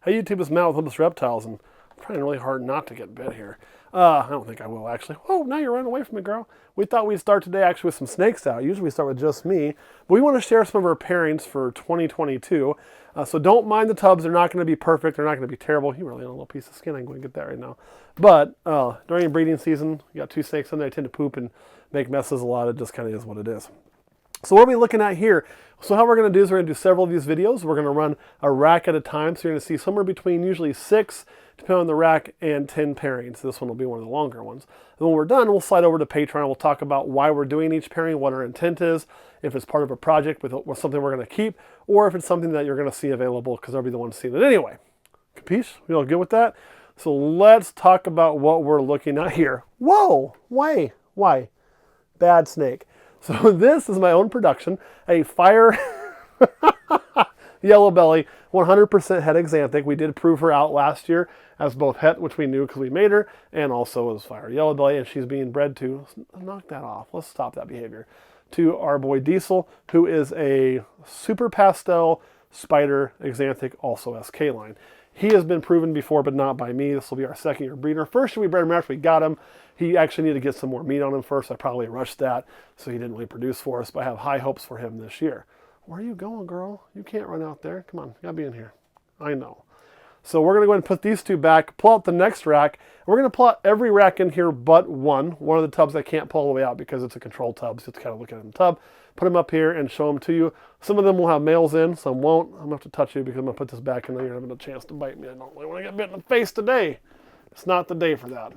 Hey YouTube, it's Matt with Olympus Reptiles, and I'm trying really hard not to get bit here. I don't think I will, actually. Oh, now you're running away from me, girl. We thought we'd start today actually with some snakes out. Usually we start with just me, but we want to share some of our pairings for 2022. So don't mind the tubs. They're not going to be perfect. They're not going to be terrible. You really want a little piece of skin. I can go and get that right now. But during breeding season, you got two snakes in there. They tend to poop and make messes a lot. It just kind of is what it is. So what are we looking at here? So how we're going to do is we're going to do several of these videos. We're going to run a rack at a time. So you're going to see somewhere between usually 6, depending on the rack, and 10 pairings. This one will be one of the longer ones. And when we're done, we'll slide over to Patreon. We'll talk about why we're doing each pairing, what our intent is, if it's part of a project with something we're going to keep, or if it's something that you're going to see available because they'll be the ones seeing it anyway. Capiche? We all good with that? So let's talk about what we're looking at here. Whoa! Why? Bad snake. So this is my own production, a fire yellow belly, 100% het AXANTHIC. We did prove her out last year as both het, which we knew because we made her, and also as fire yellow belly, and she's being bred to, knock that off, let's stop that behavior, to our boy Diesel, who is a super pastel spider AXANTHIC, also SK line. He has been proven before, but not by me. This will be our second year breeder. First year we bred him after we got him. He actually needed to get some more meat on him first. I probably rushed that, so he didn't really produce for us, but I have high hopes for him this year. Where are you going, girl? You can't run out there. Come on, you gotta be in here. I know. So we're gonna go ahead and put these two back, pull out the next rack, and we're gonna pull out every rack in here but one of the tubs I can't pull all the way out because it's a control tub, so it's kind of looking at the tub. Put them up here and show them to you. Some of them will have males in, some won't. I'm gonna have to touch you because I'm gonna put this back and then you're having a chance to bite me. I don't really want to get bit in the face today. It's not the day for that.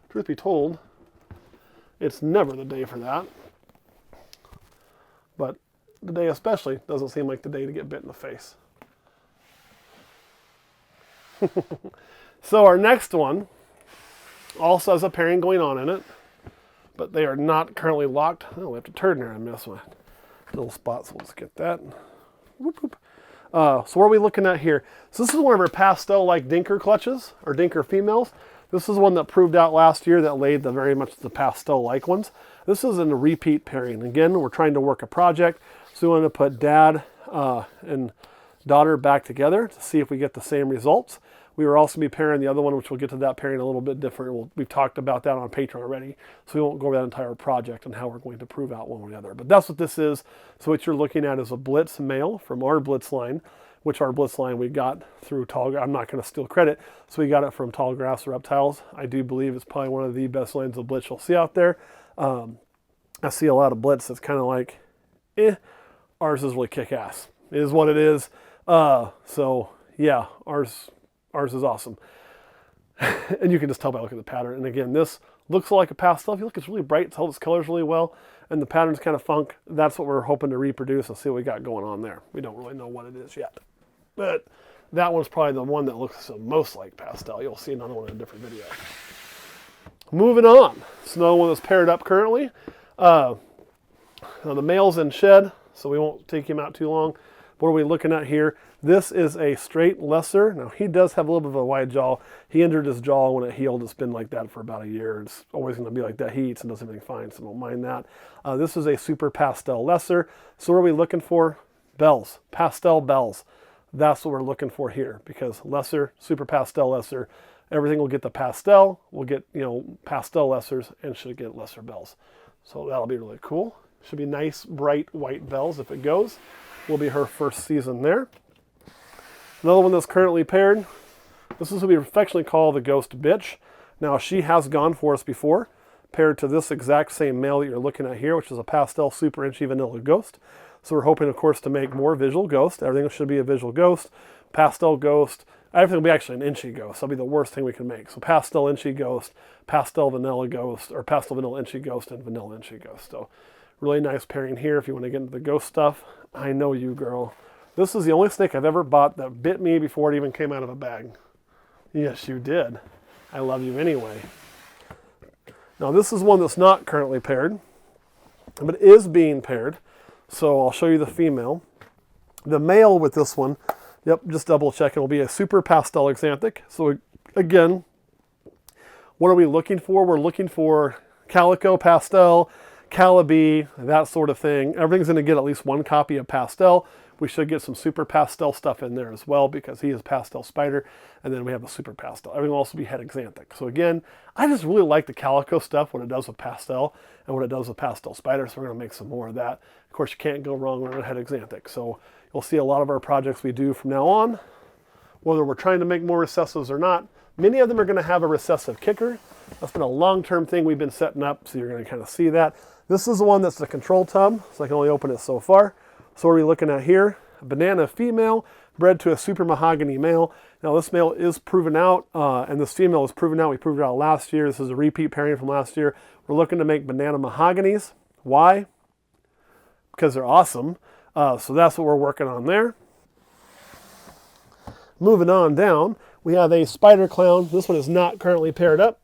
Truth be told, it's never the day for that. But the day especially doesn't seem like the day to get bit in the face. So our next one also has a pairing going on in it, but they are not currently locked. Oh, we have to turn there and miss my little spots. We'll just get that. Whoop, whoop. So what are we looking at here? So this is one of our pastel-like dinker clutches, or dinker females. This is one that proved out last year that laid very much the pastel-like ones. This is in a repeat pairing. Again, we're trying to work a project, so we want to put dad and daughter back together to see if we get the same results. We were also be pairing the other one, which we'll get to that pairing a little bit different. We've talked about that on Patreon already, so we won't go over that entire project and how we're going to prove out one or the other. But that's what this is. So what you're looking at is a Blitz male from our Blitz line, which our Blitz line we got through Tallgrass. I'm not going to steal credit. So we got it from Tallgrass Reptiles. I do believe it's probably one of the best lines of Blitz you'll see out there. I see a lot of Blitz that's kind of like, ours is really kick-ass. It is what it is. So yeah, ours is awesome. And you can just tell by looking at the pattern. And again, this looks like a pastel. If you look, it's really bright. It tells its colors really well. And the pattern's kind of funk. That's what we're hoping to reproduce and see what we got going on there. We don't really know what it is yet. But that one's probably the one that looks the most like pastel. You'll see another one in a different video. Moving on. It's another one that's paired up currently. Now the male's in shed, so we won't take him out too long. What are we looking at here? This is a straight lesser. Now he does have a little bit of a wide jaw. He injured his jaw when it healed. It's been like that for about a year. It's always going to be like that. He eats and does everything fine, so don't mind that. This is a super pastel lesser. So what are we looking for? Bells, pastel bells. That's what we're looking for here because lesser, super pastel lesser, everything will get the pastel. We'll get, pastel lessers and should get lesser bells. So that'll be really cool. Should be nice, bright white bells if it goes. Will be her first season there. Another one that's currently paired. This is what we affectionately call the Ghost Bitch. Now she has gone for us before, paired to this exact same male that you're looking at here, which is a pastel super inchy vanilla ghost. So we're hoping, of course, to make more visual ghost. Everything should be a visual ghost, pastel ghost. Everything will be actually an inchy ghost. That'll be the worst thing we can make. So pastel inchy ghost, pastel vanilla ghost, or pastel vanilla inchy ghost, and vanilla inchy ghost. So really nice pairing here if you want to get into the ghost stuff. I know you, girl. This is the only snake I've ever bought that bit me before it even came out of a bag. Yes, you did. I love you anyway. Now this is one that's not currently paired, but is being paired. So I'll show you the female. The male with this one, yep, just double checking, will be a super pastel AXANTHIC. So again, what are we looking for? We're looking for calico pastel, calibi, that sort of thing. Everything's going to get at least one copy of pastel. We should get some super pastel stuff in there as well because he is pastel spider. And then we have a super pastel. Everything will also be het axanthic. So again, I just really like the calico stuff, what it does with pastel and what it does with pastel spider. So we're going to make some more of that. Of course, you can't go wrong with het axanthic. So you'll see a lot of our projects we do from now on, whether we're trying to make more recessives or not. Many of them are going to have a recessive kicker. That's been a long-term thing we've been setting up, so you're going to kind of see that. This is the one that's the control tub, so I can only open it so far. So what are we looking at here? A banana female bred to a super mahogany male. Now this male is proven out, and this female is proven out. We proved it out last year. This is a repeat pairing from last year. We're looking to make banana mahoganies. Why? Because they're awesome. So that's what we're working on there. Moving on down, we have a spider clown. This one is not currently paired up.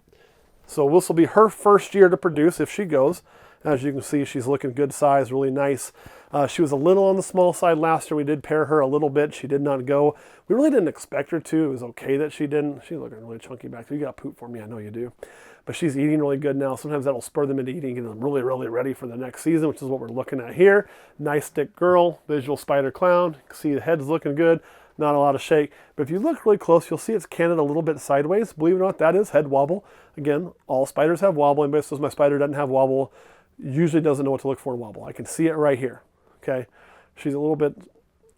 So this will be her first year to produce if she goes. As you can see, she's looking good size, really nice. She was a little on the small side last year. We did pair her a little bit. She did not go. We really didn't expect her to. It was okay that she didn't. She's looking really chunky back there. You got poop for me, I know you do. But she's eating really good now. Sometimes that'll spur them into eating, getting them really, really ready for the next season, which is what we're looking at here. Nice thick girl, visual spider clown. You can see the head's looking good. Not a lot of shake. But if you look really close, you'll see it's canted a little bit sideways. Believe it or not, that is head wobble. Again, all spiders have wobble. Anybody says my spider doesn't have wobble usually doesn't know what to look for in wobble. I can see it right here. Okay, she's a little bit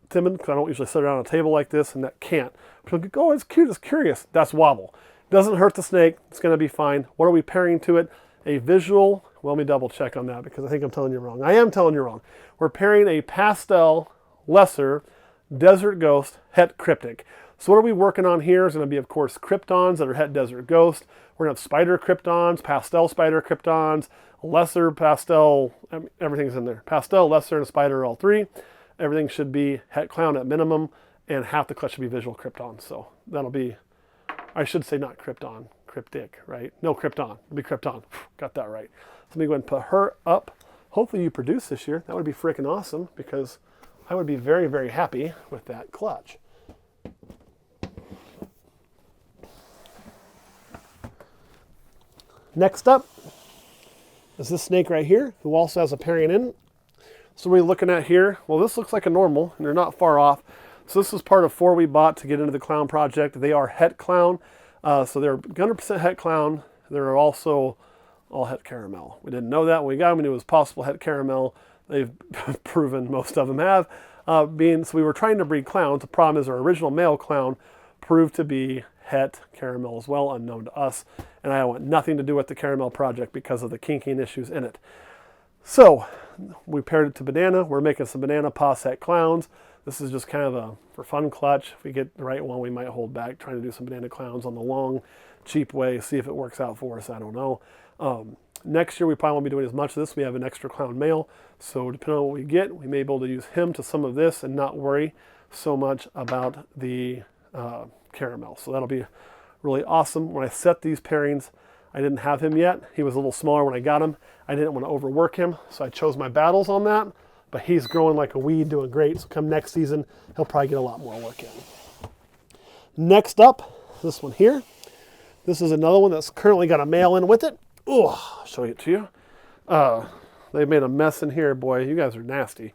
timid because I don't usually sit around a table like this, and that can't. But she'll go, oh, it's cute, it's curious. That's wobble. Doesn't hurt the snake. It's going to be fine. What are we pairing to it? A visual. Well, let me double check on that because I think I'm telling you wrong. I am telling you wrong. We're pairing a pastel lesser desert ghost het cryptic. So what are we working on here is going to be, of course, kryptons that are het desert ghost. We're going to have spider kryptons, pastel spider kryptons, lesser pastel, everything's in there. Pastel, lesser, and spider, all three. Everything should be het clown at minimum, and half the clutch should be visual krypton. So that'll be, I should say not krypton, cryptic, right? No, krypton. It'll be krypton. Got that right. So let me go ahead and put her up. Hopefully you produce this year. That would be freaking awesome because I would be very, very happy with that clutch. Next up is this snake right here, who also has a pairing in. So what are we looking at here? Well, this looks like a normal, and they're not far off. So this is part of 4 we bought to get into the clown project. They are het clown, so they're 100% het clown. They're also all het caramel. We didn't know that when we got them. We knew it was possible het caramel. They've proven most of them have. So we were trying to breed clowns. The problem is our original male clown proved to be het caramel as well, unknown to us. And I want nothing to do with the caramel project because of the kinking issues in it. So we paired it to banana. We're making some banana pos het clowns. This is just kind of a for fun clutch. If we get the right one, we might hold back trying to do some banana clowns on the long, cheap way, see if it works out for us. I don't know. Next year, we probably won't be doing as much of this. We have an extra clown male. So depending on what we get, we may be able to use him to some of this and not worry so much about the caramel. So that'll be really awesome. When I set these pairings, I didn't have him yet. He was a little smaller when I got him. I didn't want to overwork him, so I chose my battles on that. But he's growing like a weed, doing great. So come next season, he'll probably get a lot more work in. Next up, this one here. This is another one that's currently got a male in with it. Oh, I'll show it to you. They've made a mess in here, boy. You guys are nasty.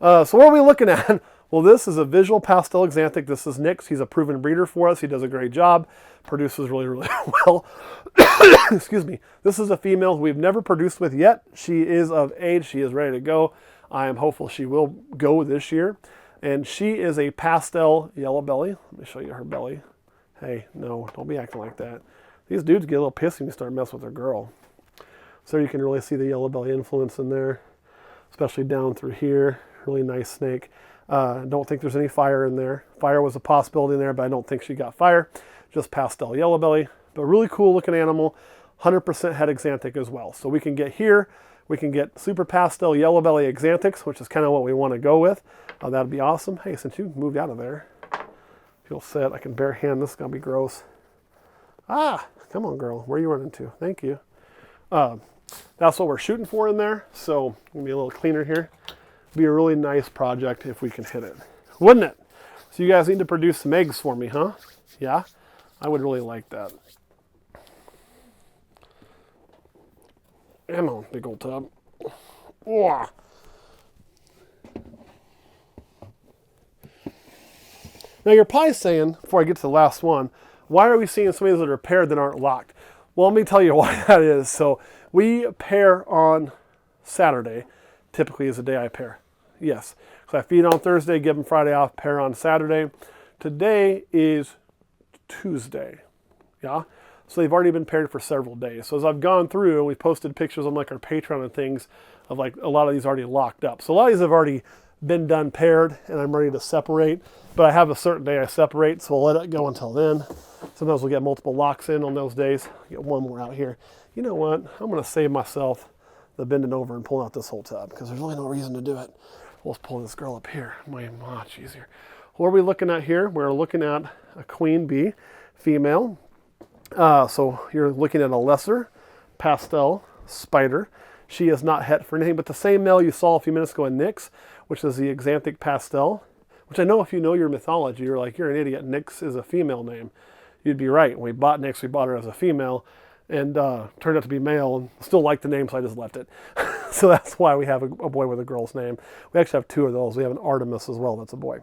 So what are we looking at? Well, this is a visual pastel axanthic. This is Nick's. He's a proven breeder for us. He does a great job. Produces really, really well. Excuse me. This is a female who we've never produced with yet. She is of age. She is ready to go. I am hopeful she will go this year. And she is a pastel yellow belly. Let me show you her belly. Hey, no, don't be acting like that. These dudes get a little pissy when you start messing with their girl. So you can really see the yellow belly influence in there, especially down through here. Really nice snake. Don't think there's any fire in there. Fire was a possibility in there, but I don't think she got fire. Just pastel yellow belly, but really cool looking animal. 100% het axanthic as well. So we can get here, we can get super pastel yellow belly axanthics, which is kind of what we want to go with. That'd be awesome. Hey, since you moved out of there, if you'll sit, I can bare hand. This is going to be gross. Ah, come on, girl. Where are you running to? Thank you. That's what we're shooting for in there. So gonna be a little cleaner here. Be a really nice project if we can hit it, wouldn't it? So you guys need to produce some eggs for me, huh? Yeah, I would really like that. Come on, big old tub. Oh. Now you're probably saying, before I get to the last one, why are we seeing some of these that are paired that aren't locked? Well, let me tell you why that is. So we pair on Saturday, typically is the day I pair. Yes. So I feed on Thursday, give them Friday off, pair on Saturday. Today is Tuesday. Yeah. So they've already been paired for several days. So as I've gone through, and we posted pictures on like our Patreon and things of like a lot of these already locked up. So a lot of these have already been done paired and I'm ready to separate, but I have a certain day I separate, so I'll let it go until then. Sometimes we'll get multiple locks in on those days. Get one more out here. You know what? I'm going to save myself the bending over and pulling out this whole tub because there's really no reason to do it. We'll just pull this girl up here. Much easier. What are we looking at here? We're looking at a queen bee, female. So you're looking at a lesser pastel spider. She is not het for anything, but the same male you saw a few minutes ago in Nyx, which is the AXANTHIC pastel, which I know if you know your mythology, you're like, you're an idiot. Nyx is a female name. You'd be right. When we bought Nyx, we bought her as a female, and turned out to be male, and still liked the name, so I just left it. So that's why we have a boy with a girl's name. We actually have two of those. We have an Artemis as well, that's a boy.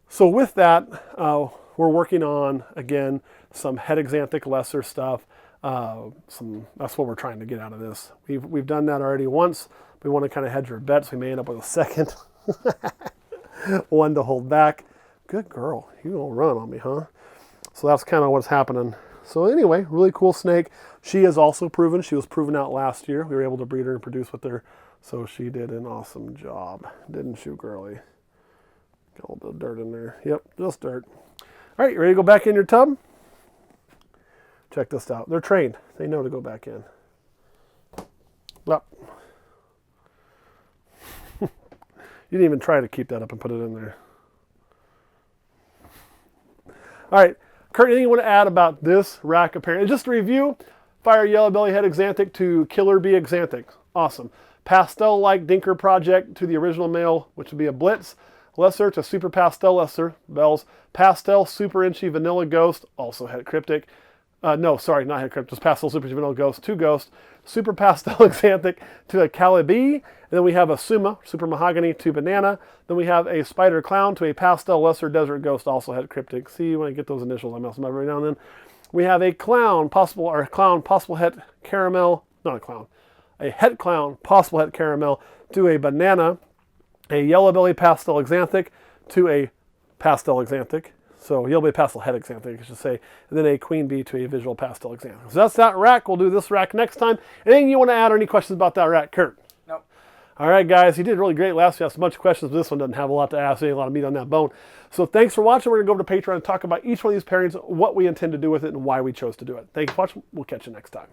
So with that, we're working on, again, some het AXANTHIC lesser stuff. That's what we're trying to get out of this. We've done that already once. We want to kind of hedge our bets. We may end up with a second one to hold back. Good girl. You don't run on me, huh? So that's kind of what's happening. So anyway, really cool snake. She is also proven. She was proven out last year. We were able to breed her and produce with her. So she did an awesome job. Didn't you, girly? Got a little bit of dirt in there. Yep, just dirt. All right, you ready to go back in your tub? Check this out. They're trained. They know to go back in. Well, you didn't even try to keep that up and put it in there. All right, Kurt, anything you want to add about this rack of pairings? Just to review, Fire Yellow Belly Het AXANTHIC to Killer Bee AXANTHIC. Awesome. Pastel-like Dinker Project to the original male, which would be a Blitz. Lesser to Super Pastel Lesser, Bells. Pastel Super Inchy Vanilla Ghost, also Het Cryptic. No, sorry, not Het Cryptic, just Pastel Super Vanilla Ghost, 2 Ghost. Super Pastel AXANTHIC to a Calibi. And then we have a Suma, Super Mahogany to Banana. Then we have a Spider Clown to a Pastel Lesser Desert Ghost, also Het Cryptic. See, when I get those initials, I mess them up every now and then. We have a Clown, possible Het Caramel, not a Clown. A Het Clown, possible Het Caramel to a Banana. A Yellow Belly Pastel AXANTHIC to a Pastel AXANTHIC. So Yellow Belly Pastel Het AXANTHIC, I should say. And then a Queen Bee to a Visual Pastel AXANTHIC. So that's that rack. We'll do this rack next time. Anything you want to add or any questions about that rack, Kurt? Nope. All right, guys. You did really great last week. I asked a bunch of questions, but this one doesn't have a lot to ask. Ain't a lot of meat on that bone. So thanks for watching. We're going to go over to Patreon and talk about each one of these pairings, what we intend to do with it, and why we chose to do it. Thanks for watching. We'll catch you next time.